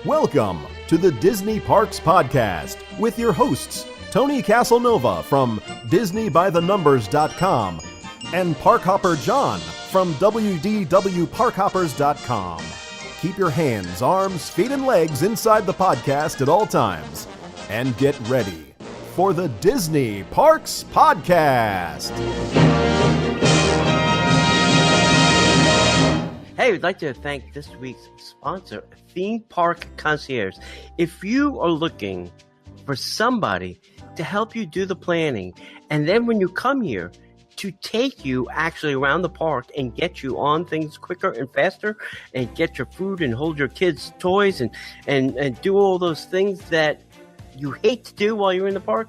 Welcome to the Disney Parks Podcast with your hosts, Tony Caselnova from DisneyByTheNumbers.com and Parkhopper John from WDWParkhoppers.com. Keep your hands, arms, feet, and legs inside the podcast at all times. And get ready for the Disney Parks Podcast. Hey, we'd like to thank this week's sponsor, Theme Park Concierge. If you are looking for somebody to help you do the planning, and then when you come here, to take you actually around the park and get you on things quicker and faster, and get your food and hold your kids' toys and do all those things that you hate to do while you're in the park,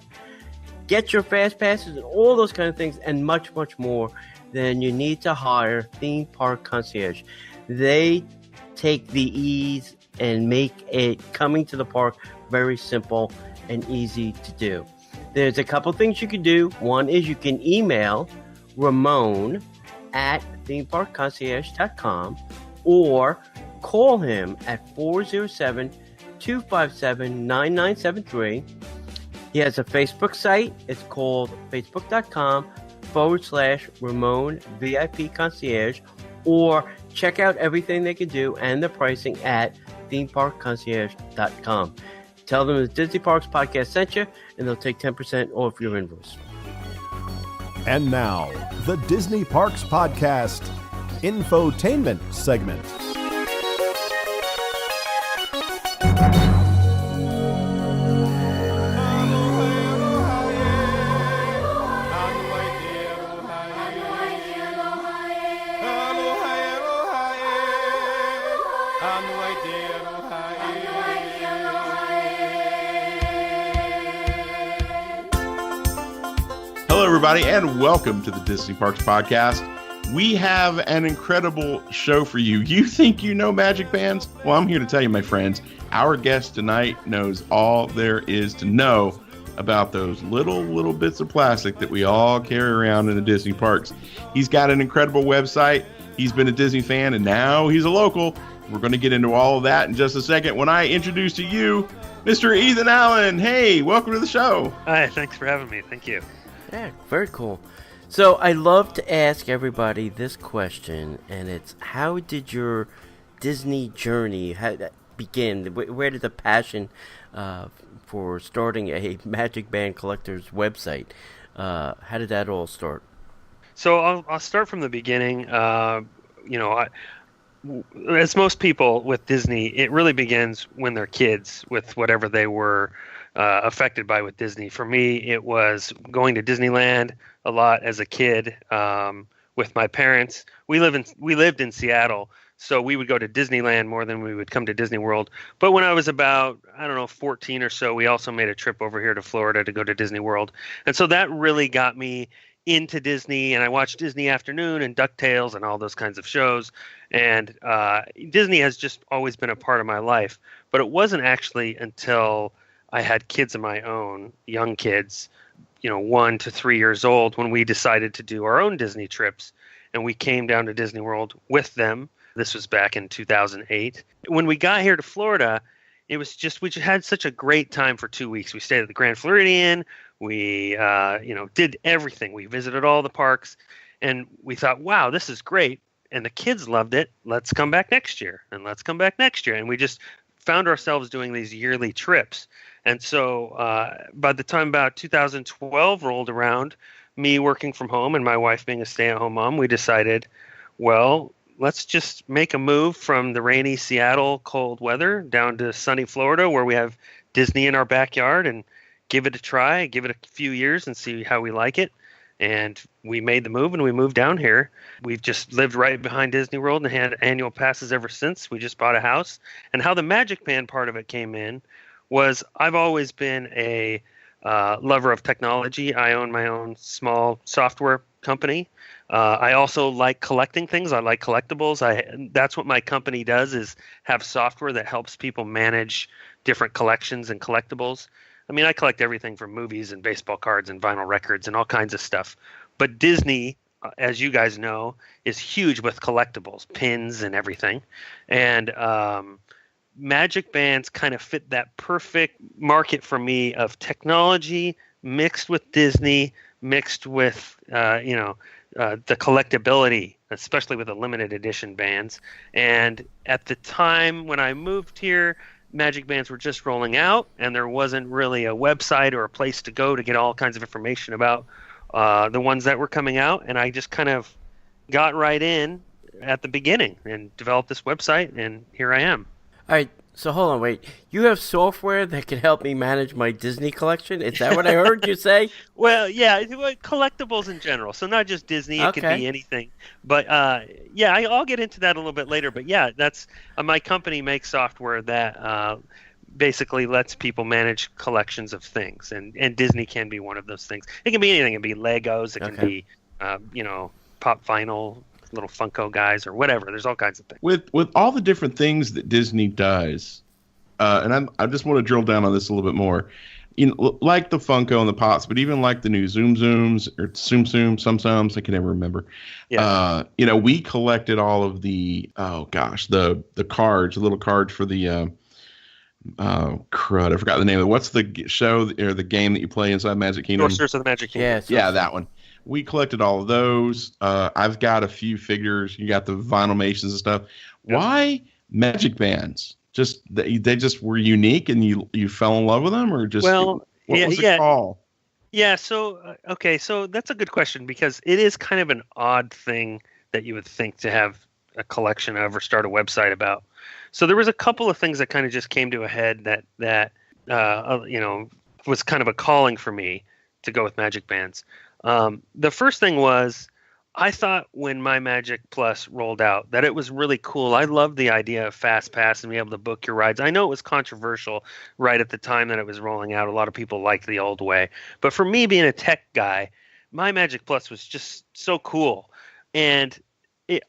get your fast passes and all those kind of things, and much, much more, then you need to hire Theme Park Concierge. They take the ease and make it coming to the park very simple and easy to do. There's a couple things you can do. One is you can email Ramon at themeparkconcierge.com or call him at 407-257-9973. He has a Facebook site. It's called facebook.com/Ramon VIP Concierge, or check out everything they can do and the pricing at themeparkconcierge.com. Tell them the Disney Parks Podcast sent you, and they'll take 10% off your invoice. And now, the Disney Parks Podcast Infotainment segment. Everybody, and welcome to the Disney Parks Podcast. We have an incredible show for you. You think you know Magic Bands? Well, I'm here to tell you, my friends, our guest tonight knows all there is to know about those little bits of plastic that we all carry around in the Disney parks. He's got an incredible website. He's been a Disney fan, and now he's a local. We're going to get into all of that in just a second when I introduce to you Mr. Ethan Allen. Hey, welcome to the show. Hi, thanks for having me. Thank you. Yeah, very cool. So I love to ask everybody this question, and it's, how did your Disney journey begin? Where did the passion for starting a MagicBandCollectors website, how did that all start? So I'll start from the beginning. As most people with Disney, it really begins when they're kids with whatever they were affected by with Disney. For me, it was going to Disneyland a lot as a kid with my parents. We lived in Seattle, so we would go to Disneyland more than we would come to Disney World. But when I was about, 14 or so, we also made a trip over here to Florida to go to Disney World. And so that really got me into Disney, and I watched Disney Afternoon and DuckTales and all those kinds of shows. And Disney has just always been a part of my life. But it wasn't actually until I had kids of my own, young kids, 1 to 3 years old, when we decided to do our own Disney trips. And we came down to Disney World with them. This was back in 2008. When we got here to Florida, it was just, we just had such a great time for 2 weeks. We stayed at the Grand Floridian. We, did everything. We visited all the parks. And we thought, wow, this is great. And the kids loved it. Let's come back next year. And let's come back next year. And we just found ourselves doing these yearly trips. And so by the time about 2012 rolled around, me working from home and my wife being a stay-at-home mom, we decided, well, let's just make a move from the rainy Seattle cold weather down to sunny Florida, where we have Disney in our backyard, and give it a try, give it a few years and see how we like it. And we made the move and we moved down here. We've just lived right behind Disney World and had annual passes ever since. We just bought a house. And how the Magic Band part of it came in was, I've always been a lover of technology. I own my own small software company. I also like collecting things. I like collectibles. That's what my company does, is have software that helps people manage different collections and collectibles. I mean, I collect everything from movies and baseball cards and vinyl records and all kinds of stuff. But Disney, as you guys know, is huge with collectibles, pins and everything. And Magic Bands kind of fit that perfect market for me of technology mixed with Disney, mixed with the collectability, especially with the limited edition bands. And at the time when I moved here, Magic Bands were just rolling out, and there wasn't really a website or a place to go to get all kinds of information about the ones that were coming out. And I just kind of got right in at the beginning and developed this website, and here I am. All right, so hold on, wait. You have software that can help me manage my Disney collection? Is that what I heard you say? Well, yeah, collectibles in general. So not just Disney, it can be anything. But I'll get into that a little bit later. But yeah, that's my company makes software that basically lets people manage collections of things, and Disney can be one of those things. It can be anything. It can be Legos. It can be pop vinyl, little Funko guys, or whatever. There's all kinds of things. With all the different things that Disney does, and I just want to drill down on this a little bit more. Like the Funko and the Pops, but even like the new Zoom Zooms or Tsum Tsums, I can never remember. Yeah. We collected all of the the cards, the little cards for the crud. I forgot the name of it. What's the show or the game that you play inside Magic Kingdom? Sorcerers of the Magic Kingdom. Yeah, that one. We collected all of those. I've got a few figures. You got the Vinylmations and stuff. Yep. Why Magic Bands? Just they just were unique, and you fell in love with them, or just what was the call? Yeah. So so that's a good question, because it is kind of an odd thing that you would think to have a collection of or start a website about. So there was a couple of things that kind of just came to a head that was kind of a calling for me to go with Magic Bands. The first thing was, I thought when My Magic Plus rolled out that it was really cool. I loved the idea of Fast Pass and being able to book your rides. I know it was controversial right at the time that it was rolling out. A lot of people liked the old way. But for me, being a tech guy, My Magic Plus was just so cool. And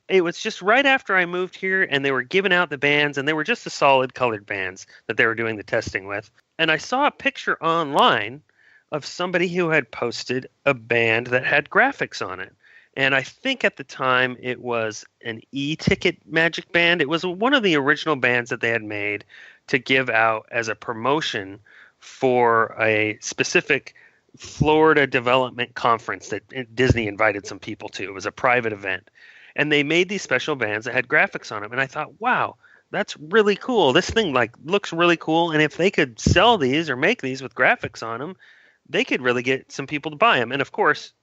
it was just right after I moved here, and they were giving out the bands, and they were just the solid colored bands that they were doing the testing with. And I saw a picture online of somebody who had posted a band that had graphics on it. And I think at the time it was an e-ticket Magic Band. It was one of the original bands that they had made to give out as a promotion for a specific Florida development conference that Disney invited some people to. It was a private event. And they made these special bands that had graphics on them. And I thought, wow, that's really cool. This thing looks really cool. And if they could sell these or make these with graphics on them, they could really get some people to buy them. And of course,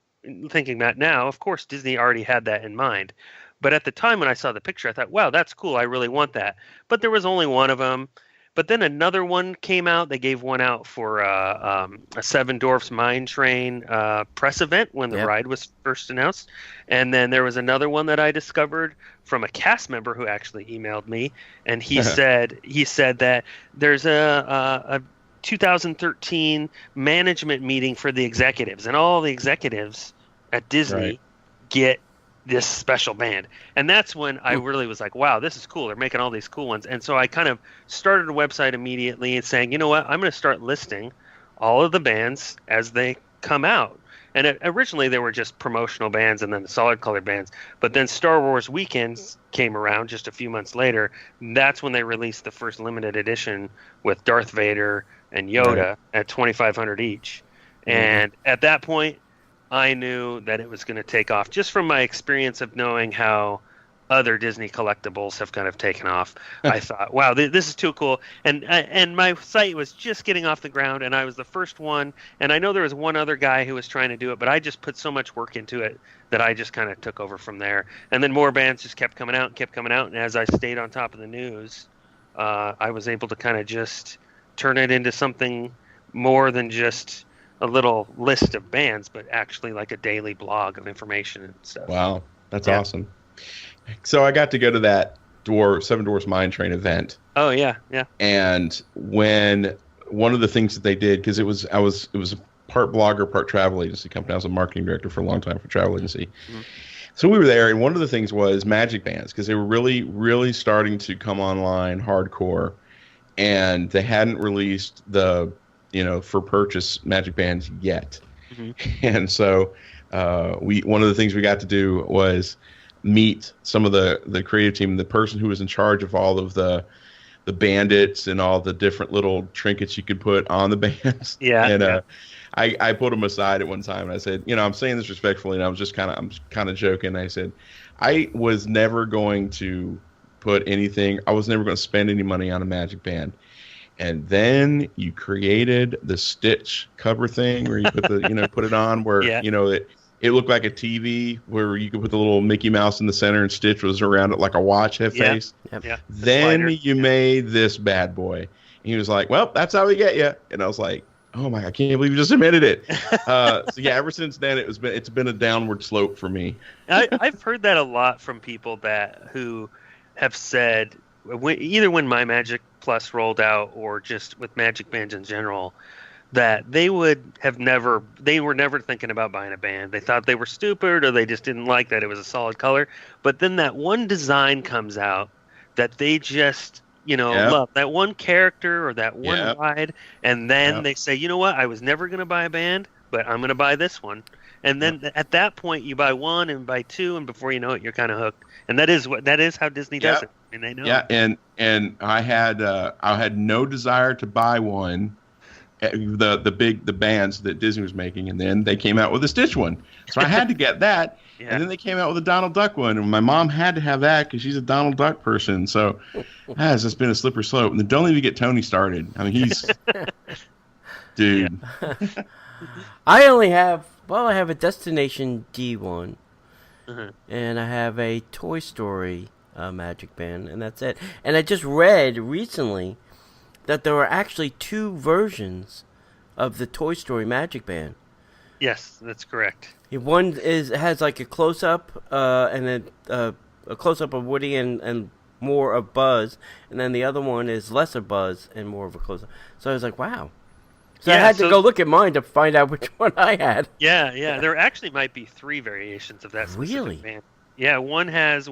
thinking that now, of course, Disney already had that in mind. But at the time when I saw the picture, I thought, wow, that's cool. I really want that. But there was only one of them. But then another one came out. They gave one out for a Seven Dwarfs Mine Train press event when the ride was first announced. And then there was another one that I discovered from a cast member who actually emailed me. And he said that there's a 2013 management meeting for the executives, and all the executives at Disney get this special band. And that's when I really was like, wow, this is cool. They're making all these cool ones. And so I kind of started a website immediately and saying, you know what, I'm going to start listing all of the bands as they come out. And originally they were just promotional bands and then the solid colored bands. But then Star Wars Weekends came around just a few months later. That's when they released the first limited edition with Darth Vader and Yoda at $2,500 each. And at that point, I knew that it was going to take off just from my experience of knowing how other Disney collectibles have kind of taken off. I thought, wow, this is too cool. And my site was just getting off the ground, and I was the first one. And I know there was one other guy who was trying to do it, but I just put so much work into it that I just kind of took over from there. And then more bands just kept coming out. And as I stayed on top of the news, I was able to kind of just turn it into something more than just a little list of bands, but actually like a daily blog of information and stuff. Wow, that's awesome. So I got to go to that Seven Dwarfs Mine Train event. Oh yeah. And when one of the things that they did, because it was a part blogger, part travel agency company. I was a marketing director for a long time for a travel agency. Mm-hmm. So we were there, and one of the things was Magic Bands, because they were really, really starting to come online hardcore. And they hadn't released the, for purchase Magic Bands yet. Mm-hmm. And so one of the things we got to do was meet some of the creative team, the person who was in charge of all of the the Bandits and all the different little trinkets you could put on the bands. Yeah. And I pulled them aside at one time and I said, I'm saying this respectfully, and I'm kind of joking. I said, I was never going to put anything. I was never going to spend any money on a Magic Band. And then you created the Stitch cover thing where you put the, put it on where, it looked like a TV where you could put the little Mickey Mouse in the center and Stitch was around it like a watch head face. Yeah. Then you made this bad boy. And he was like, well, that's how we get you. And I was like, oh my, I can't believe you just admitted it. So yeah, ever since then it's been a downward slope for me. I've heard that a lot from people who have said, either when My Magic Plus rolled out or just with Magic Bands in general, that they were never thinking about buying a band. They thought they were stupid, or they just didn't like that it was a solid color. But then that one design comes out that they just, love, that one character or that one ride, and then they say, you know what, I was never going to buy a band, but I'm going to buy this one. And then at that point, you buy one and buy two, and before you know it, you're kind of hooked. And that is how Disney does it. And they know. Yeah, and I had no desire to buy one. The bands that Disney was making, and then they came out with a Stitch one, so I had to get that. And then they came out with a Donald Duck one, and my mom had to have that because she's a Donald Duck person. So it's just been a slippery slope. And then don't even get Tony started. I mean, he's dude. I have a Destination D one, and I have a Toy Story Magic Band, and that's it. And I just read recently that there are actually two versions of the Toy Story Magic Band. Yes, that's correct. One has like a close up, and then a close up of Woody and more of Buzz, and then the other one is less of Buzz and more of a close up. So I was like, wow. So I had to go look at mine to find out which one I had. Yeah. There actually might be three variations of that specific band. Yeah, one has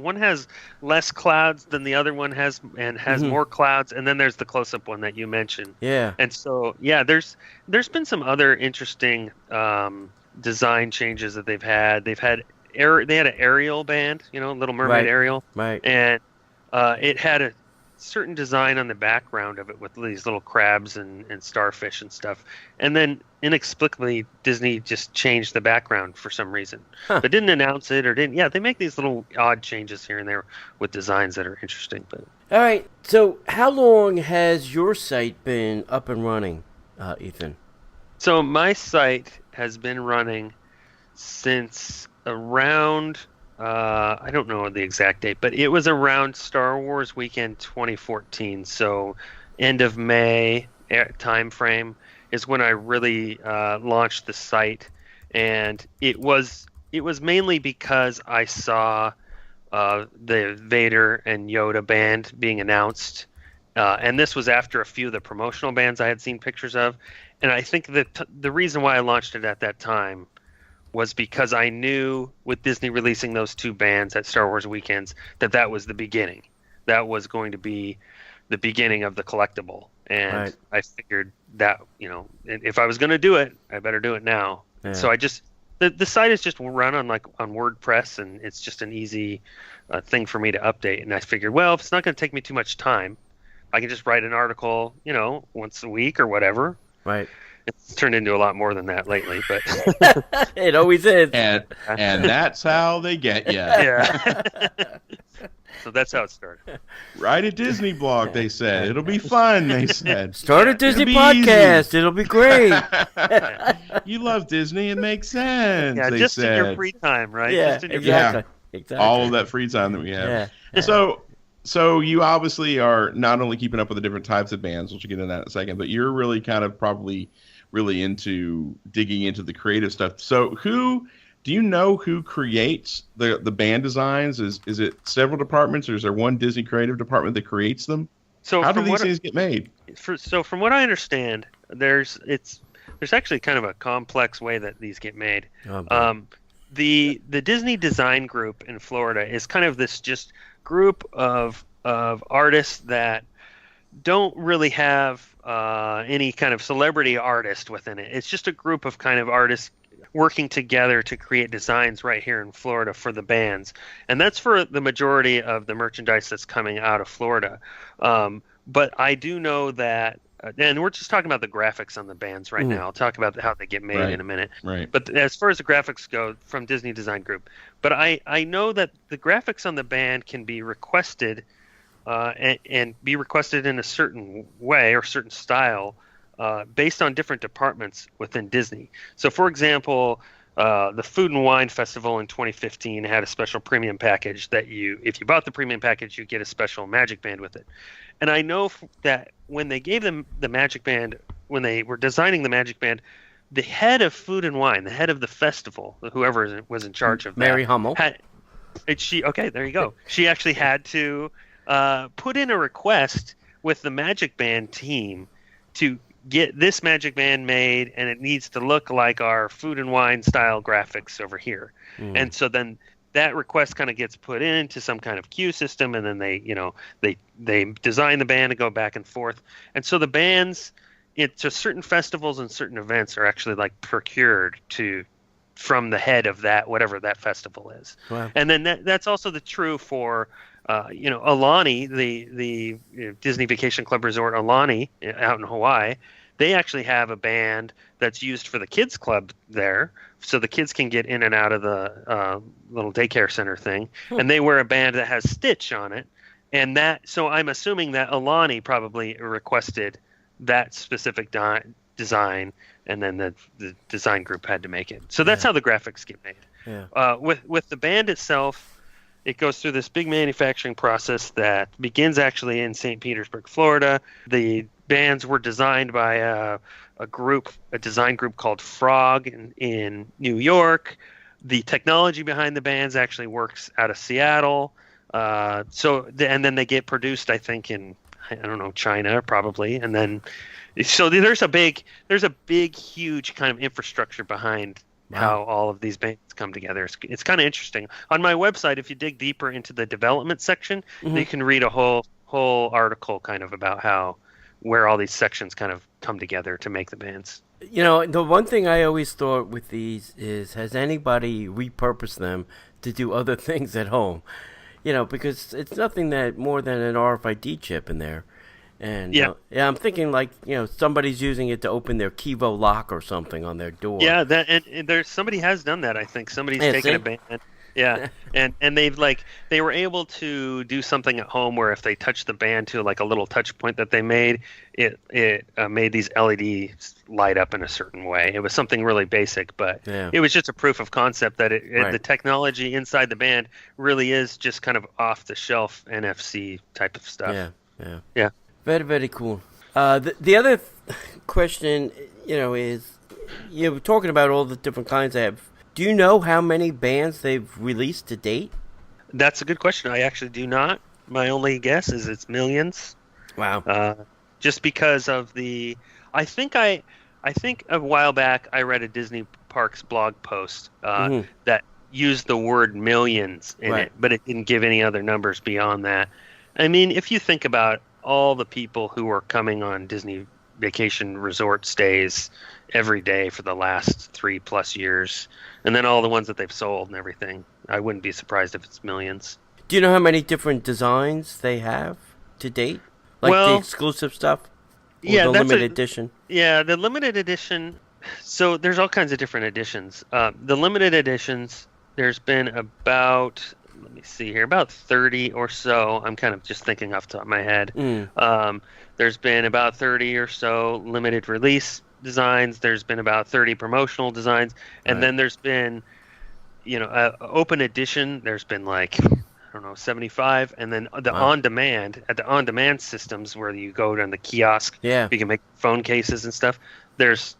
less clouds than the other one has, and has more clouds, and then there's the close-up one that you mentioned. Yeah. And so there's been some other interesting design changes that they've had. They had an Ariel band, Little Mermaid Ariel, right? And it had a certain design on the background of it with these little crabs and starfish and stuff, and then inexplicably Disney just changed the background for some reason, but didn't announce it or didn't. Yeah, they make these little odd changes here and there with designs that are interesting. But all right, so how long has your site been up and running, Ethan? So my site has been running since around I don't know the exact date, but it was around Star Wars weekend 2014. So end of May time frame is when I really launched the site, and it was mainly because I saw the Vader and Yoda band being announced, and this was after a few of the promotional bands I had seen pictures of, and I think that the reason why I launched it at that time was because I knew with Disney releasing those two bands at Star Wars weekends that was the beginning. That was going to be the beginning of the collectible. And I figured that, if I was going to do it, I better do it now. Yeah. So I just, the site is just run on WordPress, and it's just an easy thing for me to update. And I figured, well, if it's not going to take me too much time, I can just write an article, once a week or whatever. Right. It's turned into a lot more than that lately, but it always is. And that's how they get you. Yeah. So that's how it started. Write a Disney blog, they said. It'll be fun, they said. Start a Disney podcast. It'll be great. You love Disney. It makes sense. Yeah, they just said. in your free time, right? Yeah, just in your exactly. All of that free time that we have. Yeah. So you obviously are not only keeping up with the different types of bands, which we'll get into that in a second, but you're really kind of probably really into digging into the creative stuff. So do you know who creates the band designs? Is it several departments, or is there one Disney creative department that creates them? So how do these things get made? So from what I understand, there's actually kind of a complex way that these get made. The Disney Design Group in Florida is kind of this just group of artists that don't really have any kind of celebrity artist within it. It's just a group of kind of artists working together to create designs right here in Florida for the bands. And that's for the majority of the merchandise that's coming out of Florida. But I do know that, and we're just talking about the graphics on the bands right now. I'll talk about how they get made in a minute. Right. But as far as the graphics go from Disney Design Group, but I know that the graphics on the band can be requested and be requested in a certain way or certain style based on different departments within Disney. So, for example, the Food and Wine Festival in 2015 had a special premium package that if you bought the premium package, you get a special Magic Band with it. And I know that when they gave them the Magic Band, when they were designing the Magic Band, the head of Food and Wine, the head of the festival, whoever was in charge of Mary that, Hummel. Okay, there you go. She actually had to put in a request with the Magic Band team to get this Magic Band made, and it needs to look like our Food and Wine style graphics over here. And so then that request kind of gets put into some kind of queue system, and then they design the band and go back and forth. And so the bands, to certain festivals and certain events, are actually like procured from the head of that, whatever that festival is. Wow. And then that's also true for Aulani, the Disney Vacation Club Resort Aulani out in Hawaii. They actually have a band that's used for the kids club there, so the kids can get in and out of the little daycare center thing. And they wear a band that has Stitch on it, and so I'm assuming that Aulani probably requested that specific design, and then the design group had to make it. So that's how the graphics get made. Yeah. With the band itself, it goes through this big manufacturing process that begins actually in St. Petersburg, Florida. The bands were designed by a design group called Frog in New York. The technology behind the bands actually works out of Seattle. And then they get produced, I think, in, I don't know, China probably. And then, so there's a big, huge kind of infrastructure behind how all of these bands come together. It's kind of interesting. On my website, if you dig deeper into the development section, you can read a whole article kind of about where all these sections kind of come together to make the bands. The one thing I always thought with these is, has anybody repurposed them to do other things at home? Because it's nothing more than an RFID chip in there. And I'm thinking like somebody's using it to open their Kivo lock or something on their door. Yeah, and there's somebody has done that. I think somebody's taken a band. Yeah, and they were able to do something at home where if they touch the band to like a little touch point that they made, it made these LEDs light up in a certain way. It was something really basic, but it was just a proof of concept that the technology inside the band really is just kind of off the shelf NFC type of stuff. Yeah. Very, very cool. The other question, is we're talking about all the different kinds they have. Do you know how many bands they've released to date? That's a good question. I actually do not. My only guess is it's millions. Wow. Just because of I think a while back I read a Disney Parks blog post that used the word millions in it, but it didn't give any other numbers beyond that. I mean, if you think about all the people who are coming on Disney vacation resort stays every day for the last 3+ years, and then all the ones that they've sold and everything, I wouldn't be surprised if it's millions. Do you know how many different designs they have to date? Like the exclusive stuff? Or the limited edition? Yeah, the limited edition. So there's all kinds of different editions. The limited editions, there's been about 30 or so. I'm kind of just thinking off the top of my head. There's been about 30 or so limited release designs. There's been about 30 promotional designs. And then there's been, open edition. There's been 75. And then the on-demand systems where you go down the kiosk. Yeah. You can make phone cases and stuff. There's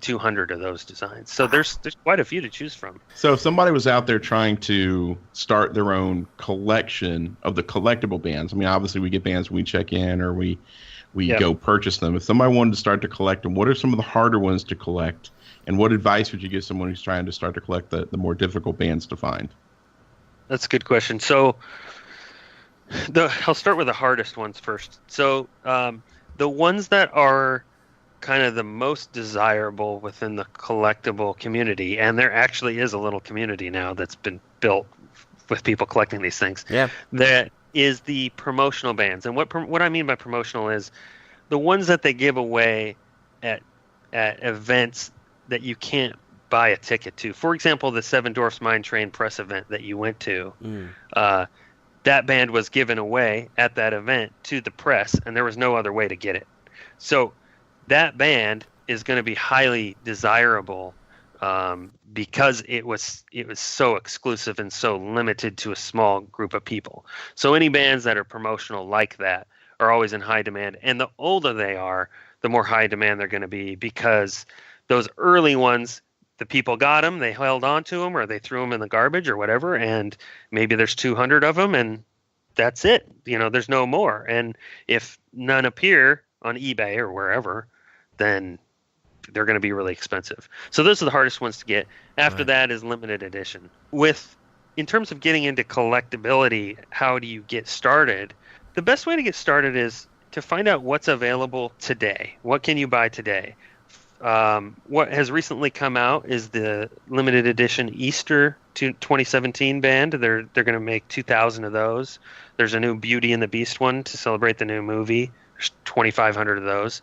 200 of those designs. So there's quite a few to choose from. So if somebody was out there trying to start their own collection of the collectible bands, I mean, obviously we get bands when we check in or we go purchase them. If somebody wanted to start to collect them, what are some of the harder ones to collect? And what advice would you give someone who's trying to start to collect the more difficult bands to find? That's a good question. So I'll start with the hardest ones first. So the ones that are kind of the most desirable within the collectible community, and there actually is a little community now that's been built with people collecting these things. Yeah. That is the promotional bands. And what I mean by promotional is the ones that they give away at events that you can't buy a ticket to. For example, the Seven Dwarfs Mine Train press event that you went to, that band was given away at that event to the press, and there was no other way to get it. So that band is going to be highly desirable because it was so exclusive and so limited to a small group of people. So any bands that are promotional like that are always in high demand. And the older they are, the more high demand they're going to be, because those early ones, the people got them, they held on to them, or they threw them in the garbage or whatever, and maybe there's 200 of them, and that's it. There's no more. And if none appear on eBay or wherever, then they're going to be really expensive. So those are the hardest ones to get. After that is limited edition. In terms of getting into collectability, how do you get started? The best way to get started is to find out what's available today. What can you buy today? What has recently come out is the limited edition Easter 2017 band. They're going to make 2,000 of those. There's a new Beauty and the Beast one to celebrate the new movie. There's 2,500 of those.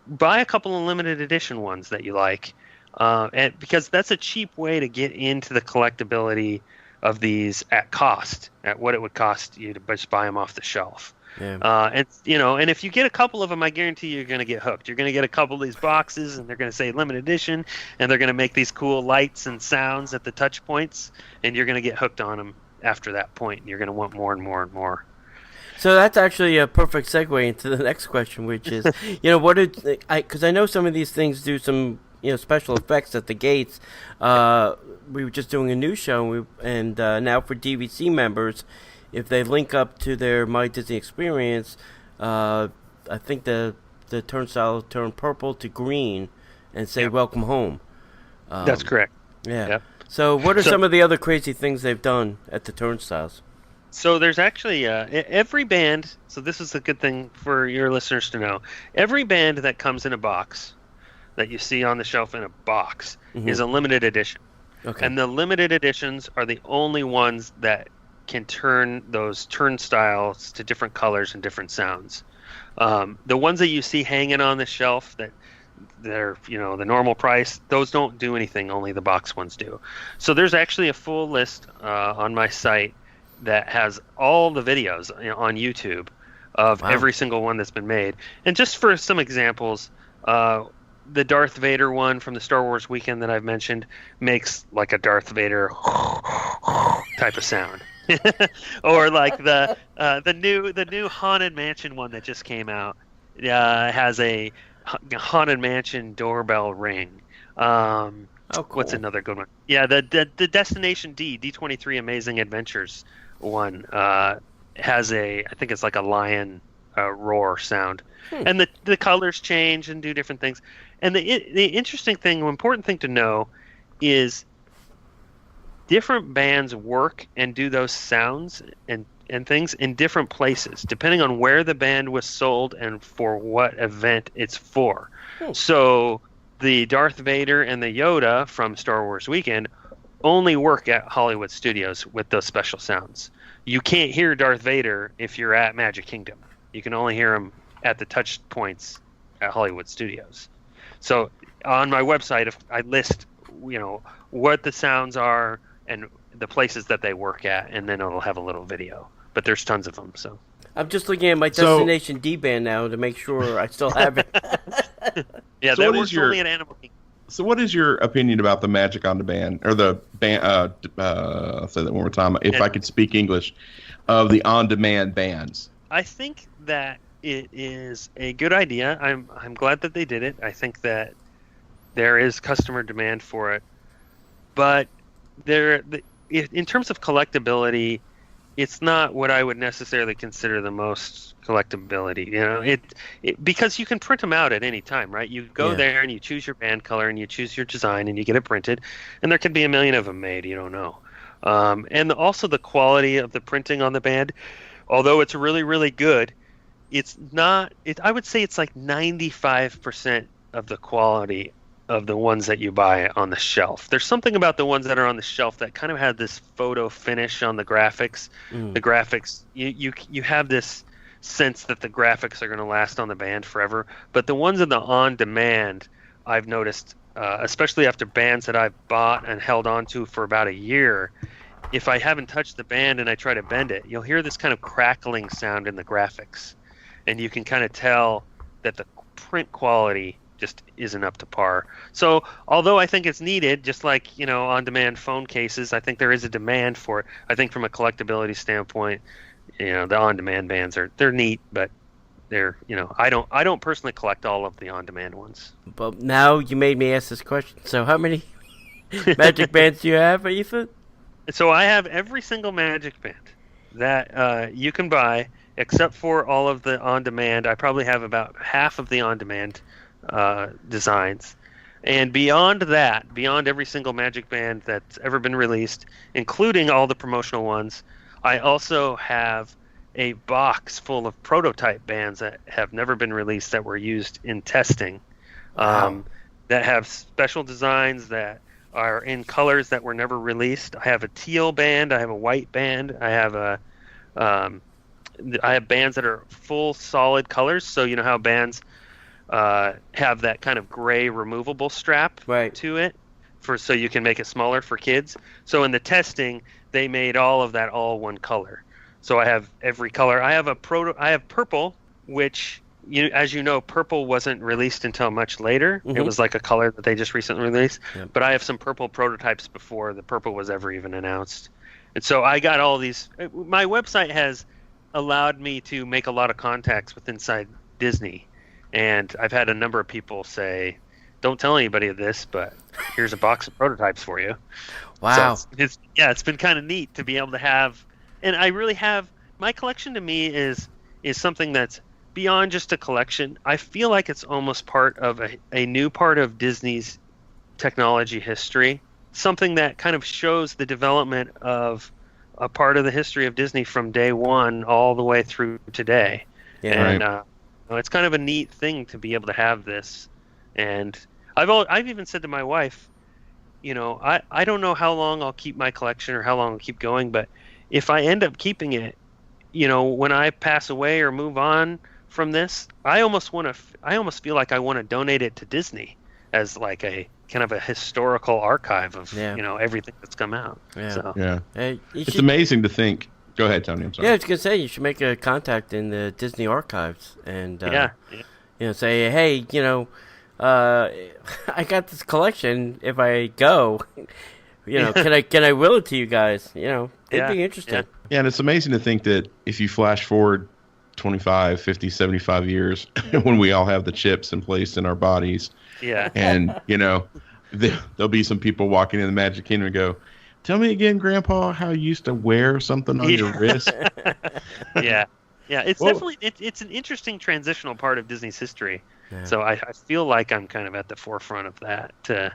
Buy a couple of limited edition ones that you like, and because that's a cheap way to get into the collectability of these at cost, at what it would cost you to just buy them off the shelf. Yeah. And if you get a couple of them, I guarantee you're going to get hooked. You're going to get a couple of these boxes, and they're going to say limited edition, and they're going to make these cool lights and sounds at the touch points, and you're going to get hooked on them after that point, and you're going to want more and more and more. So that's actually a perfect segue into the next question, which is, because I know some of these things do some, special effects at the gates. We were just doing a news show, and now for DVC members, if they link up to their My Disney Experience, I think the turnstile turn purple to green and say welcome home. That's correct. Yeah. Yep. So what are some of the other crazy things they've done at the turnstiles? So there's actually every band, so this is a good thing for your listeners to know, every band that comes in a box, that you see on the shelf in a box, is a limited edition. Okay. And the limited editions are the only ones that can turn those turnstiles to different colors and different sounds. The ones that you see hanging on the shelf that they're the normal price, those don't do anything, only the box ones do. So there's actually a full list on my site that has all the videos on YouTube of every single one that's been made. And just for some examples, the Darth Vader one from the Star Wars weekend that I've mentioned makes like a Darth Vader type of sound. Or like the new Haunted Mansion one that just came out has a Haunted Mansion doorbell ring. Cool. What's another good one? Yeah, the Destination D23 Amazing Adventures one has I think it's like a lion roar sound. And the colors change and do different things. And the interesting thing, important thing to know is different bands work and do those sounds and things in different places, depending on where the band was sold and for what event it's for. So the Darth Vader and the Yoda from Star Wars Weekend only work at Hollywood Studios with those special sounds. You can't hear Darth Vader if you're at Magic Kingdom. You can only hear him at the touch points at Hollywood Studios. So on my website, if I list, what the sounds are and the places that they work at, and then it'll have a little video. But there's tons of them. So I'm just looking at my Destination D band now to make sure I still have it. Yeah, so that works only at Animal Kingdom. So what is your opinion about the Magic on Demand, or the band? I'll say that one more time, if I could speak English, of the on-demand bands? I think that it is a good idea. I'm glad that they did it. I think that there is customer demand for it, but in terms of collectability, it's not what I would necessarily consider the most collectability. Because you can print them out at any time, right? You go there and you choose your band color and you choose your design and you get it printed, and there could be a million of them made. You don't know. And also the quality of the printing on the band, although it's really, really good, it's not. I would say it's like 95% of the quality of the ones that you buy on the shelf. There's something about the ones that are on the shelf that kind of have this photo finish on the graphics. The graphics, you have this sense that the graphics are going to last on the band forever. But the ones in the on-demand, I've noticed, especially after bands that I've bought and held on to for about a year, if I haven't touched the band and I try to bend it, you'll hear this kind of crackling sound in the graphics. And you can kind of tell that the print quality just isn't up to par. So although I think it's needed, just like, on-demand phone cases, I think there is a demand for it. I think from a collectability standpoint, the on-demand bands they're neat, but they're, I don't personally collect all of the on-demand ones. But now you made me ask this question. So how many Magic Bands do you have, Ethan? So I have every single Magic Band that you can buy, except for all of the on-demand. I probably have about half of the on-demand designs. And beyond that, beyond every single Magic Band that's ever been released, including all the promotional ones, I also have a box full of prototype bands that have never been released that were used in testing. Wow. That have special designs that are in colors that were never released. I have a teal band, I have a white band, I have bands that are full solid colors. So you know how bands have that kind of gray removable strap to it, so you can make it smaller for kids. So in the testing, they made all of that all one color. So I have every color. I have I have purple, which as you know, purple wasn't released until much later. It was like a color that they just recently released. Yep. But I have some purple prototypes before the purple was ever even announced. And so I got all these. My website has allowed me to make a lot of contacts with inside Disney. And I've had a number of people say, don't tell anybody this, but here's a box of prototypes for you. Wow. So it's been kind of neat to be able to have, and I really have, my collection to me is something that's beyond just a collection. I feel like it's almost part of a new part of Disney's technology history, something that kind of shows the development of a part of the history of Disney from day one all the way through today. Yeah. And it's kind of a neat thing to be able to have this. And I've even said to my wife, I don't know how long I'll keep my collection or how long I'll keep going, but if I end up keeping it, when I pass away or move on from this, I almost feel like I want to donate it to Disney as like a kind of a historical archive of everything that's come out. Yeah. So. Yeah. Hey, it's amazing to think. Go ahead, Tony. I'm sorry. Yeah, I was gonna say you should make a contact in the Disney archives and say, hey, I got this collection. If I go, can I will it to you guys? It'd be interesting. Yeah, and it's amazing to think that if you flash forward 25, 50, 75 years, when we all have the chips in place in our bodies, and there'll be some people walking in the Magic Kingdom and go, tell me again, Grandpa, how you used to wear something on your wrist. Yeah, it's definitely it's an interesting transitional part of Disney's history. Yeah. So I feel like I'm kind of at the forefront of that to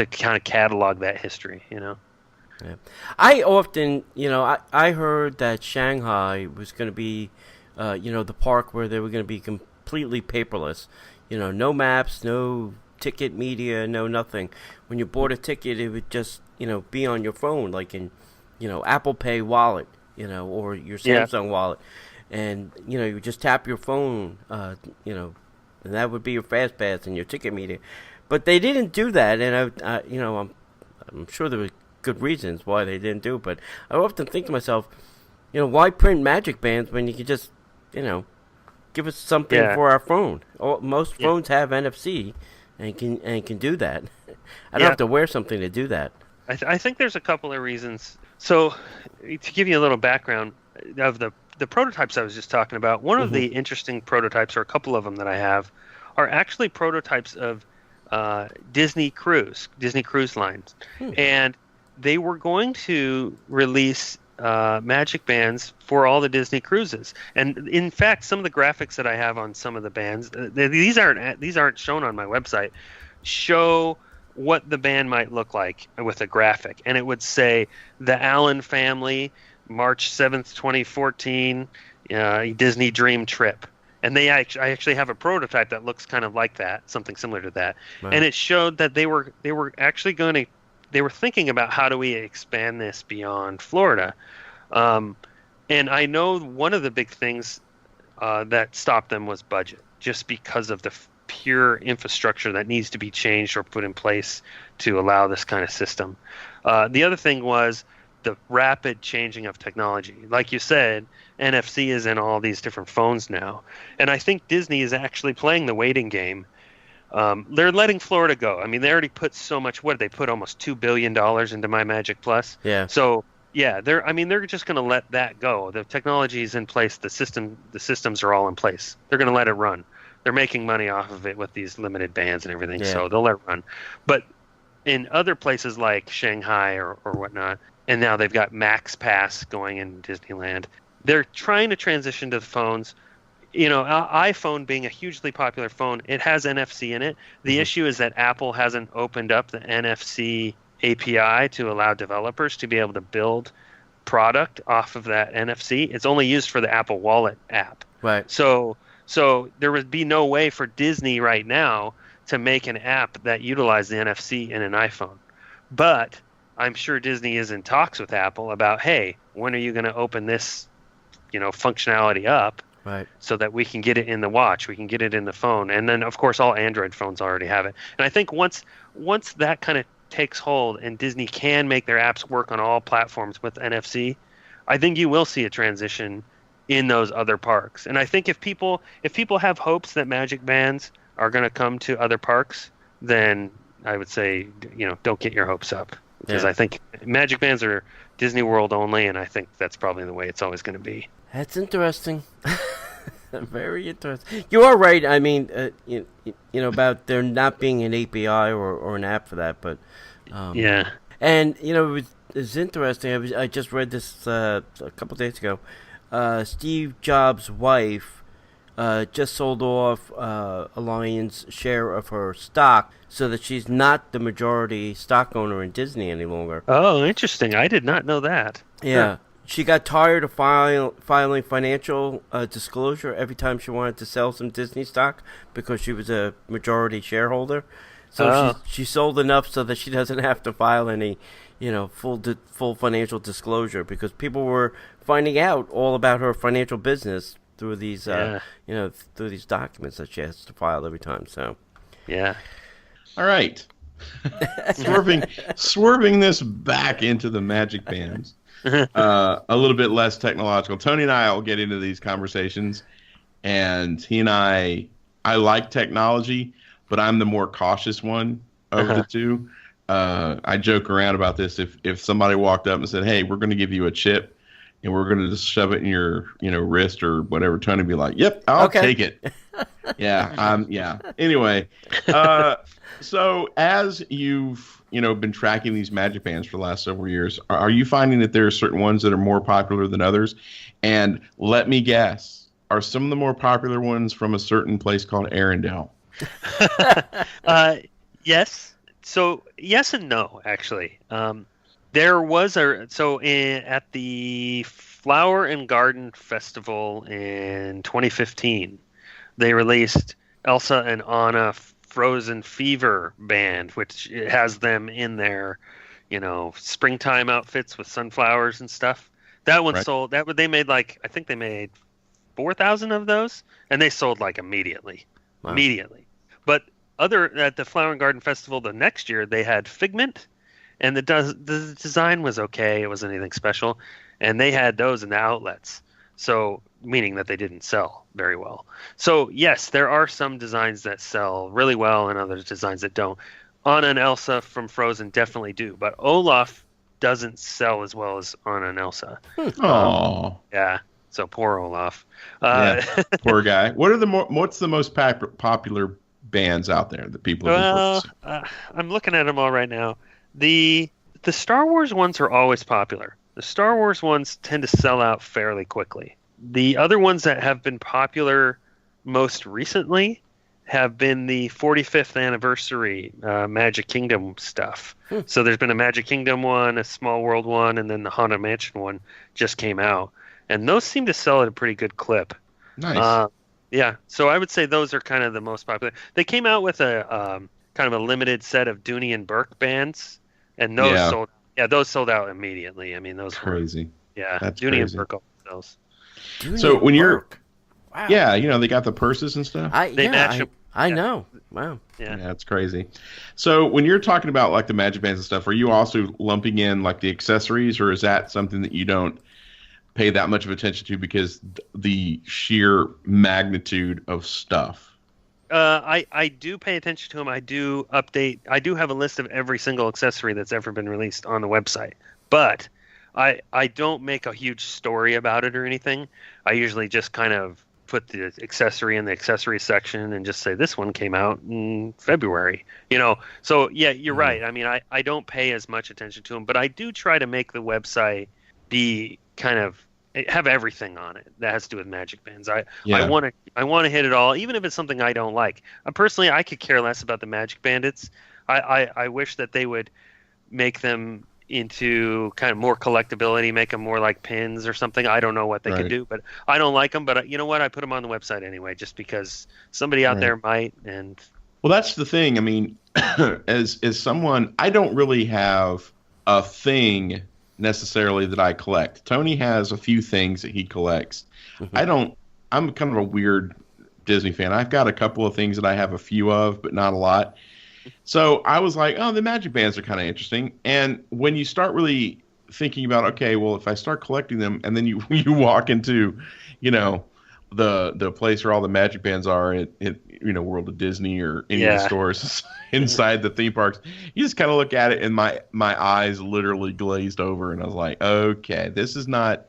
kind of catalog that history. Yeah. I often, I heard that Shanghai was going to be, the park where they were going to be completely paperless. No maps, no ticket media, no nothing. When you bought a ticket, it would just, be on your phone, like in, Apple Pay wallet, or your Samsung wallet. And, you just tap your phone, and that would be your fast pass and your ticket media. But they didn't do that, and I'm sure there were good reasons why they didn't do it. But I often think to myself, why print Magic Bands when you could just, give us something for our phone? Most phones have NFC and can do that. I don't have to wear something to do that. I think there's a couple of reasons. So, to give you a little background of the prototypes I was just talking about, one of the interesting prototypes, or a couple of them that I have, are actually prototypes of Disney Cruise Lines. And they were going to release Magic Bands for all the Disney cruises. And in fact, some of the graphics that I have on some of the bands, these aren't shown on my website, show what the band might look like with a graphic. And it would say the Allen family, March 7th, 2014, Disney Dream Trip. And I actually have a prototype that looks kind of like that, something similar to that. Right. And it showed that they were actually they were thinking about how do we expand this beyond Florida. And I know one of the big things that stopped them was budget, just because of the pure infrastructure that needs to be changed or put in place to allow this kind of system. The other thing was the rapid changing of technology. Like you said, NFC is in all these different phones now. And I think Disney is actually playing the waiting game. They're letting Florida go. I mean, they already put so much. What did they put? Almost $2 billion into My Magic Plus. Yeah. So yeah, they're just going to let that go. The technology is in place. The systems are all in place. They're going to let it run. They're making money off of it with these limited bands and everything. Yeah. So they'll let it run. But in other places like Shanghai or whatnot, and now they've got Max Pass going in Disneyland. They're trying to transition to the phones. You know, iPhone being a hugely popular phone, it has NFC in it. The issue is that Apple hasn't opened up the NFC API to allow developers to be able to build product off of that NFC. It's only used for the Apple Wallet app. Right. So there would be no way for Disney right now to make an app that utilized the NFC in an iPhone. But I'm sure Disney is in talks with Apple about, hey, when are you going to open this, functionality up? Right. So that we can get it in the watch, we can get it in the phone, and then of course all Android phones already have it. And I think once that kind of takes hold and Disney can make their apps work on all platforms with NFC, I think you will see a transition in those other parks. And I think if people have hopes that Magic Bands are going to come to other parks, then I would say, don't get your hopes up, because I think Magic Bands are Disney World only, and I think that's probably the way it's always going to be. That's interesting. Very interesting. You are right. I mean, about there not being an API or an app for that, but yeah. And it's interesting. I just read this a couple days ago. Steve Jobs' wife just sold off a lion's share of her stock, so that she's not the majority stock owner in Disney any longer. Oh, interesting. I did not know that. Yeah. She got tired of filing financial disclosure every time she wanted to sell some Disney stock, because she was a majority shareholder. So she sold enough so that she doesn't have to file any, full financial disclosure, because people were finding out all about her financial business through these, through these documents that she has to file every time. So, yeah. All right. Swerving this back into the Magic Bands. A little bit less technological. Tony and I will get into these conversations, and he and I like technology, but I'm the more cautious one of the two. I joke around about this. If somebody walked up and said, "Hey, we're going to give you a chip, and we're going to just shove it in your wrist or whatever," Tony would be like, "Yep, I'll take it." Yeah. Anyway, so as you've been tracking these Magic Bands for the last several years, are you finding that there are certain ones that are more popular than others? And let me guess, are some of the more popular ones from a certain place called Arendelle? Yes. So yes and no, actually. There was at the Flower and Garden Festival in 2015, they released Elsa and Anna Frozen Fever band, which has them in their, springtime outfits with sunflowers and stuff. That one sold. They made I think they made 4,000 of those, and they sold immediately. Wow. Immediately. But at the Flower and Garden Festival the next year, they had Figment, and the design was okay. It wasn't anything special, and they had those in the outlets. So, meaning that they didn't sell very well. So, yes, there are some designs that sell really well and other designs that don't. Anna and Elsa from Frozen definitely do, but Olaf doesn't sell as well as Anna and Elsa. Oh. Yeah, so poor Olaf. Poor guy. What's the most popular bands out there that people have been purchasing? I'm looking at them all right now. The Star Wars ones are always popular. The Star Wars ones tend to sell out fairly quickly. The other ones that have been popular most recently have been the 45th anniversary Magic Kingdom stuff. So there's been a Magic Kingdom one, a Small World one, and then the Haunted Mansion one just came out. And those seem to sell at a pretty good clip. Nice. Yeah, so I would say those are kind of the most popular. They came out with a kind of a limited set of Dooney and Burke bands, and those Yeah. sold. Yeah, those sold out immediately. I mean, those were Crazy. yeah, That's Dooney and crazy. Burke those. So when you're, Burke. Wow. yeah, you know, they got the purses and stuff. They match 'em. I Yeah. know. Wow. Yeah. Yeah, it's crazy. So when you're talking about like the Magic Bands and stuff, are you also lumping in like the accessories, or is that something that you don't pay that much of attention to because the sheer magnitude of stuff? I do pay attention to them. I do update. I do have a list of every single accessory that's ever been released on the website, but I don't make a huge story about it or anything. I usually just kind of put the accessory in the accessory section and just say this one came out in February. You know, so yeah, you're right. I mean, I don't pay as much attention to them, but I do try to make the website be kind of have everything on it that has to do with Magic Bands. I want to hit it all, even if it's something I don't like. Personally, I could care less about the Magic Bandits. I wish that they would make them into kind of more collectability, make them more like pins or something. I don't know what they could do, but I don't like them. But you know what? I put them on the website anyway, just because somebody out there might. And well, that's the thing. I mean, as someone, I don't really have a thing necessarily that I collect. Tony has a few things that he collects. I'm kind of a weird Disney fan. I've got a couple of things that I have a few of, but not a lot. So I was like, oh, the Magic Bands are kind of interesting. And when you start really thinking about, okay, well, if I start collecting them, and then you walk into, you know, the place where all the Magic Bands are at you know, World of Disney or any of the stores inside the theme parks, you just kind of look at it, and my eyes literally glazed over, and I was like, okay, this is not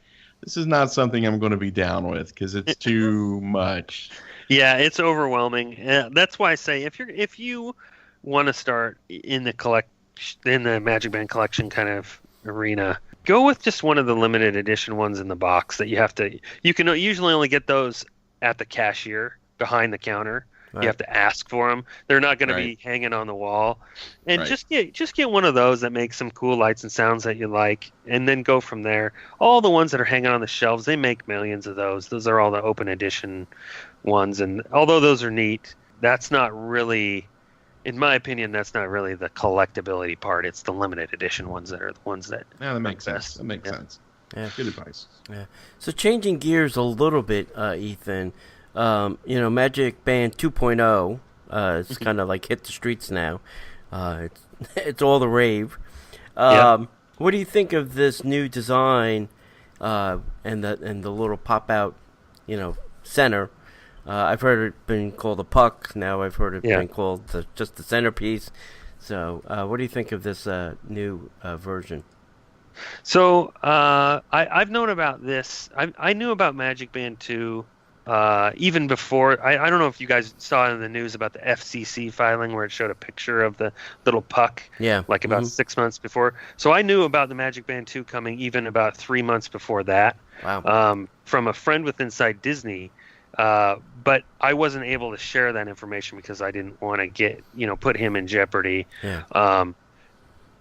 something I'm going to be down with because it's too much. Yeah, it's overwhelming. That's why I say if you want to start in the Magic Band collection kind of arena, go with just one of the limited edition ones in the box that you can usually only get those at the cashier behind the counter. Right. You have to ask for them. They're not going to be hanging on the wall. And just get one of those that makes some cool lights and sounds that you like, and then go from there. All the ones that are hanging on the shelves, they make millions of those. Those are all the open edition ones, and although those are neat, that's not really, in my opinion, that's not really the collectability part. It's the limited edition ones that are the ones that. Yeah, that makes sense. That makes sense. Yeah. Good advice. Yeah. So changing gears a little bit, Ethan. You know, Magic Band 2.0 it's kind of like hit the streets now. It's all the rave. What do you think of this new design and the little pop out, you know, center? I've heard it been called a puck. Now I've heard it been called just the centerpiece. So what do you think of this new version? So I've known about this. I knew about Magic Band 2 even before. I don't know if you guys saw in the news about the FCC filing where it showed a picture of the little puck. Yeah. Like about 6 months before. So I knew about the Magic Band 2 coming even about 3 months before that. Wow. From a friend with Inside Disney. But I wasn't able to share that information because I didn't want to put him in jeopardy. Yeah.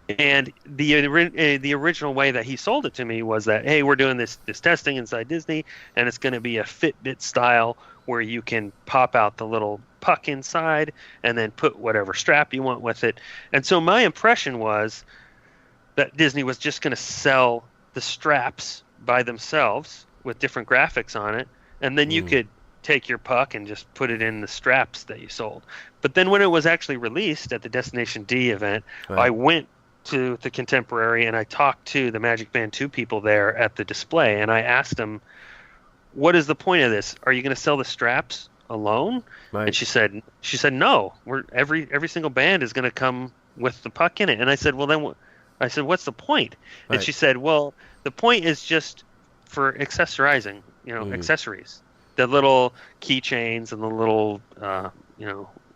And the original way that he sold it to me was that, hey, we're doing this testing inside Disney, and it's going to be a Fitbit style where you can pop out the little puck inside and then put whatever strap you want with it. And so my impression was that Disney was just going to sell the straps by themselves with different graphics on it, and then you could take your puck and just put it in the straps that you sold. But then when it was actually released at the Destination D event, I went to the Contemporary and I talked to the Magic Band 2 people there at the display, and I asked them, what is the point of this? Are you going to sell the straps alone? Right. And she said no, every single band is going to come with the puck in it. And I said, well, then what's the point? Right. And she said, well, the point is just for accessorizing, accessories, the little keychains and the little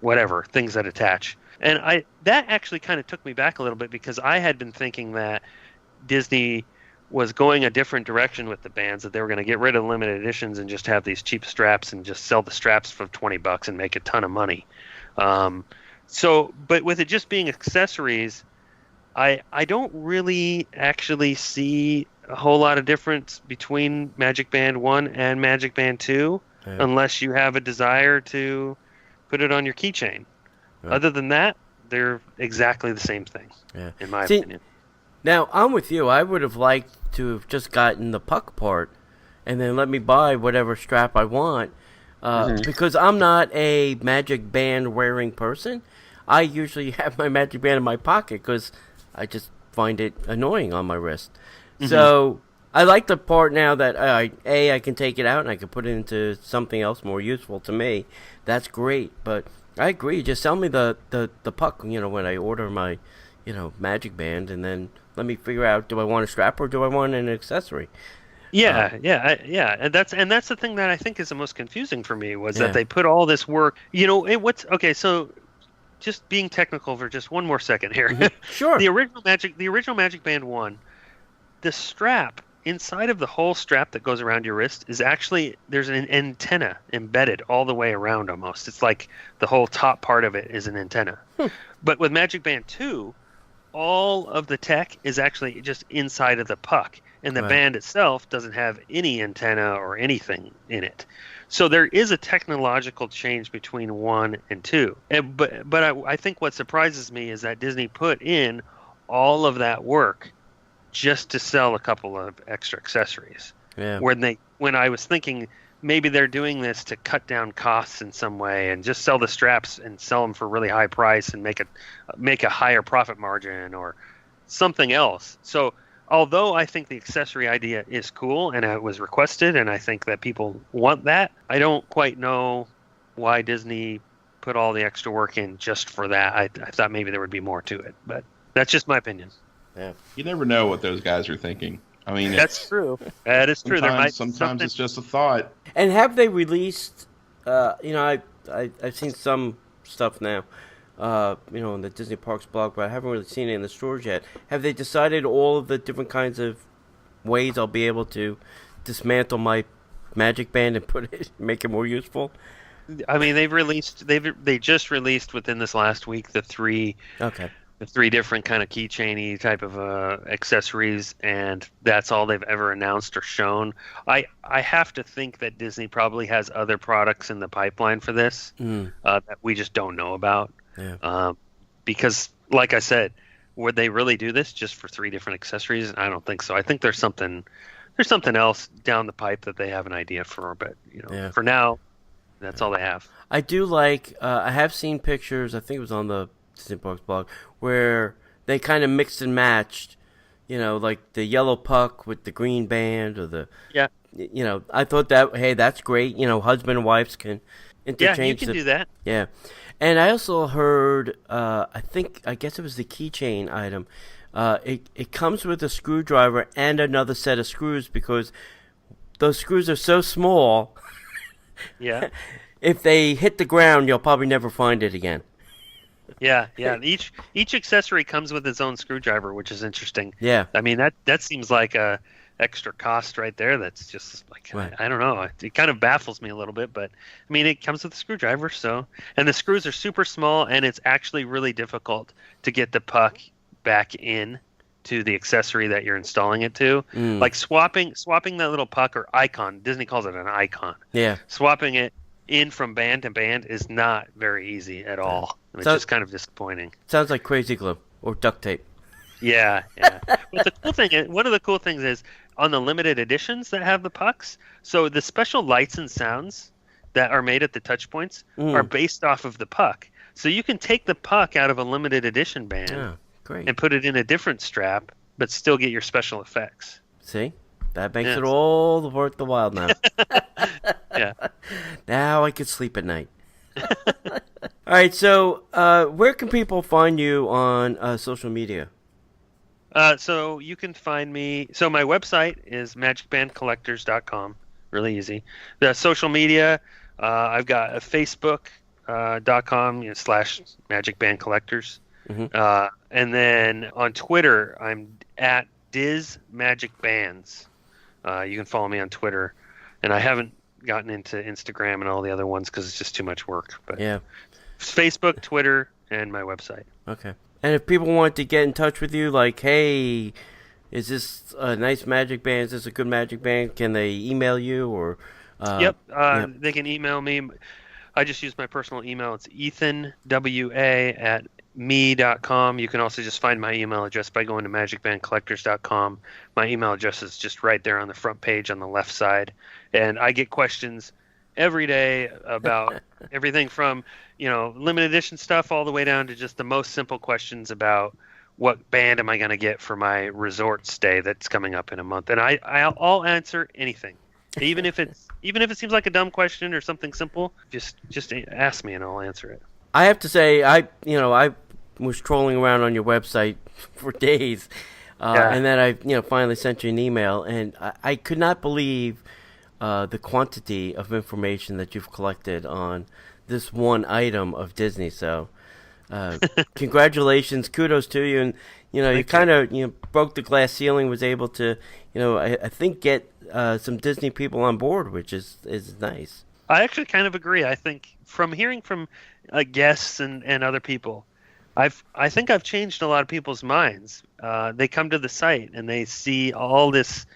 whatever things that attach. And that actually kind of took me back a little bit because I had been thinking that Disney was going a different direction with the bands, that they were going to get rid of limited editions and just have these cheap straps and just sell the straps for $20 and make a ton of money. But with it just being accessories, I don't really actually see a whole lot of difference between Magic Band 1 and Magic Band 2. unless you have a desire to put it on your keychain. Right. Other than that, they're exactly the same thing, in my opinion. Now, I'm with you. I would have liked to have just gotten the puck part and then let me buy whatever strap I want because I'm not a Magic Band wearing person. I usually have my Magic Band in my pocket because I just find it annoying on my wrist. So I like the part now that I can take it out and I can put it into something else more useful to me. That's great, but I agree. Just sell me the puck, when I order my, Magic Band, and then let me figure out, do I want a strap or do I want an accessory? Yeah, and that's the thing that I think is the most confusing for me was that they put all this work. So just being technical for just one more second here. Sure. The original Magic Band 1, the strap inside of the whole strap that goes around your wrist is actually, there's an antenna embedded all the way around almost. It's like the whole top part of it is an antenna. But with Magic Band 2, all of the tech is actually just inside of the puck, and the band itself doesn't have any antenna or anything in it. So there is a technological change between 1 and 2. But I think what surprises me is that Disney put in all of that work just to sell a couple of extra accessories. Yeah. When I was thinking maybe they're doing this to cut down costs in some way and just sell the straps and sell them for really high price and make a higher profit margin or something else. So although I think the accessory idea is cool and it was requested and I think that people want that, I don't quite know why Disney put all the extra work in just for that. I thought maybe there would be more to it, but that's just my opinion. Yeah. You never know what those guys are thinking. I mean, that's true. That is true. Sometimes it's just a thought. And have they released? I've seen some stuff now, in the Disney Parks blog, but I haven't really seen it in the stores yet. Have they decided all of the different kinds of ways I'll be able to dismantle my Magic Band and make it more useful? I mean, they just released within this last week the three different kind of keychainy type of accessories, and that's all they've ever announced or shown. I have to think that Disney probably has other products in the pipeline for this that we just don't know about. Yeah. Because, like I said, would they really do this just for 3 different accessories? I don't think so. I think there's something else down the pipe that they have an idea for, but for now, that's all they have. I do like. I have seen pictures. I think it was on the Disney Parks blog where they kind of mixed and matched, like the yellow puck with the green band or the I thought that's great. Husband and wives can interchange. Yeah, you can do that. Yeah, and I also heard I guess it was the keychain item. It comes with a screwdriver and another set of screws because those screws are so small. Yeah. If they hit the ground, you'll probably never find it again. Yeah. Each accessory comes with its own screwdriver, which is interesting. Yeah. I mean, that seems like a extra cost right there. That's just like, right. I don't know. It kind of baffles me a little bit, but I mean, it comes with a screwdriver. So, and the screws are super small, and it's actually really difficult to get the puck back in to the accessory that you're installing it to. Like swapping that little puck or icon. Disney calls it an icon. Yeah. Swapping it in from band to band is not very easy at all. It's just kind of disappointing. Sounds like crazy glue or duct tape. Yeah. But the cool thing is, one of the cool things is on the limited editions that have the pucks. So the special lights and sounds that are made at the touch points are based off of the puck. So you can take the puck out of a limited edition band and put it in a different strap, but still get your special effects. See? That makes it all worth the while now. Yeah. Now I can sleep at night. All right, so where can people find you on social media? So you can find me. So my website is MagicBandCollectors.com. Really easy. The social media, I've got a Facebook.com /MagicBandCollectors. And then on Twitter, I'm at DizMagicBands. You can follow me on Twitter. And I haven't gotten into Instagram and all the other ones because it's just too much work. But yeah, Facebook, Twitter, and my website. Okay. And if people want to get in touch with you, like, hey, is this a nice Magic Band? Is this a good Magic Band? Can they email you or Yep. They can email me. I just use my personal email. It's ethanwa@me.com. You can also just find my email address by going to MagicBandCollectors.com. My email address is just right there on the front page on the left side. And I get questions every day about everything from, limited edition stuff all the way down to just the most simple questions about what band am I going to get for my resort stay that's coming up in a month. And I'll answer anything. Even if it seems like a dumb question or something simple, just ask me and I'll answer it. I have to say, I was trolling around on your website for days, and then I finally sent you an email, and I could not believe the quantity of information that you've collected on this one item of Disney. So, congratulations, kudos to you, and you kind of broke the glass ceiling, was able to I think get some Disney people on board, which is nice. I actually kind of agree. I think from hearing from guests and other people, I think I've changed a lot of people's minds. They come to the site and they see all these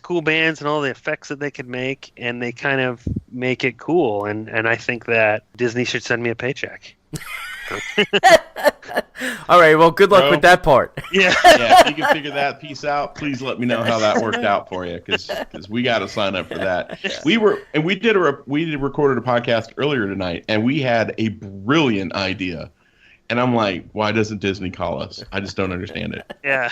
cool bands and all the effects that they could make, and they kind of make it cool. And I think that Disney should send me a paycheck. All right, well, good luck with that part. Yeah, if you can figure that piece out, please let me know how that worked out for you, because we got to sign up for that. We recorded a podcast earlier tonight, and we had a brilliant idea, and I'm like, why doesn't Disney call us? I just don't understand it. Yeah.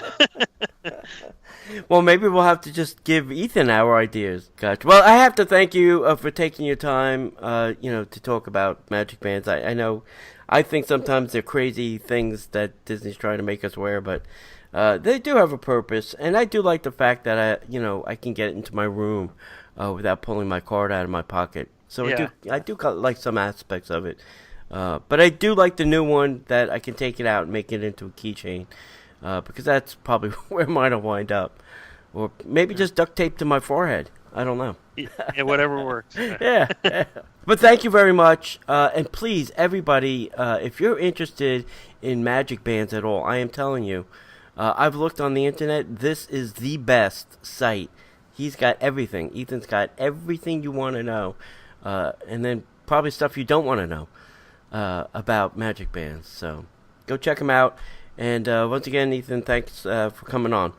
Well, maybe we'll have to just give Ethan our ideas. Gotcha. Well, I have to thank you for taking your time, to talk about Magic Bands. I know. I think sometimes they're crazy things that Disney's trying to make us wear, but they do have a purpose, and I do like the fact that I can get it into my room without pulling my card out of my pocket. So yeah. I do like some aspects of it, but I do like the new one that I can take it out and make it into a keychain, because that's probably where mine will wind up, or maybe just duct tape to my forehead. I don't know. Yeah, whatever works. Yeah. But thank you very much. And please, everybody, if you're interested in Magic Bands at all, I am telling you, I've looked on the internet. This is the best site. He's got everything. Ethan's got everything you want to know. And then probably stuff you don't want to know about Magic Bands. So go check him out. And once again, Ethan, thanks for coming on.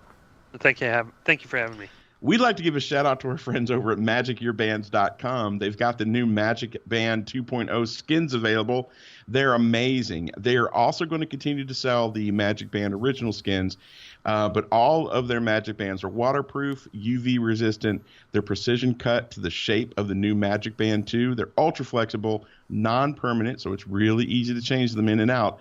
Thank you for having me. We'd like to give a shout out to our friends over at MagicYourBands.com. They've got the new Magic Band 2.0 skins available. They're amazing. They are also going to continue to sell the Magic Band original skins, but all of their Magic Bands are waterproof, UV resistant. They're precision cut to the shape of the new Magic Band 2. They're ultra flexible, non-permanent, so it's really easy to change them in and out.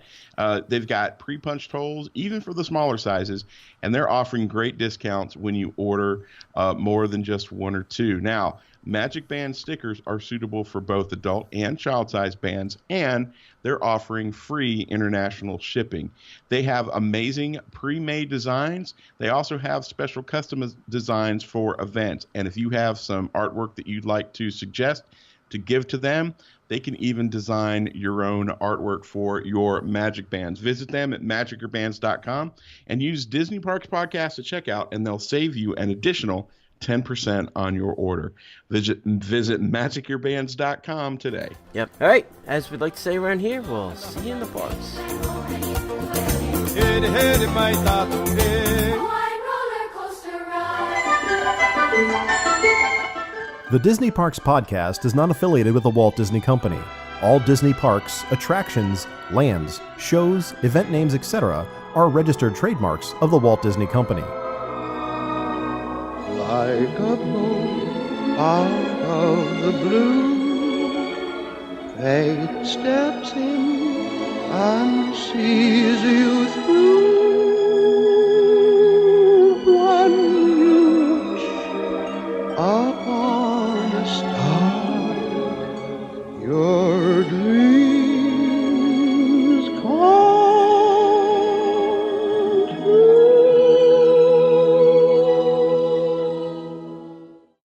They've got pre-punched holes, even for the smaller sizes, and they're offering great discounts when you order more than just one or two. Now, Magic Band stickers are suitable for both adult and child-sized bands, and they're offering free international shipping. They have amazing pre-made designs. They also have special custom designs for events, and if you have some artwork that you'd like to suggest to give to them, they can even design your own artwork for your Magic Bands. Visit them at MagicYourBands.com and use Disney Parks Podcast at checkout, and they'll save you an additional 10% on your order. Visit MagicYourBands.com today. Yep. All right. As we'd like to say around here, we'll see you in the parks. The Disney Parks Podcast is not affiliated with the Walt Disney Company. All Disney parks, attractions, lands, shows, event names, etc. are registered trademarks of the Walt Disney Company. Like a boat out of the blue, fate steps in and sees youth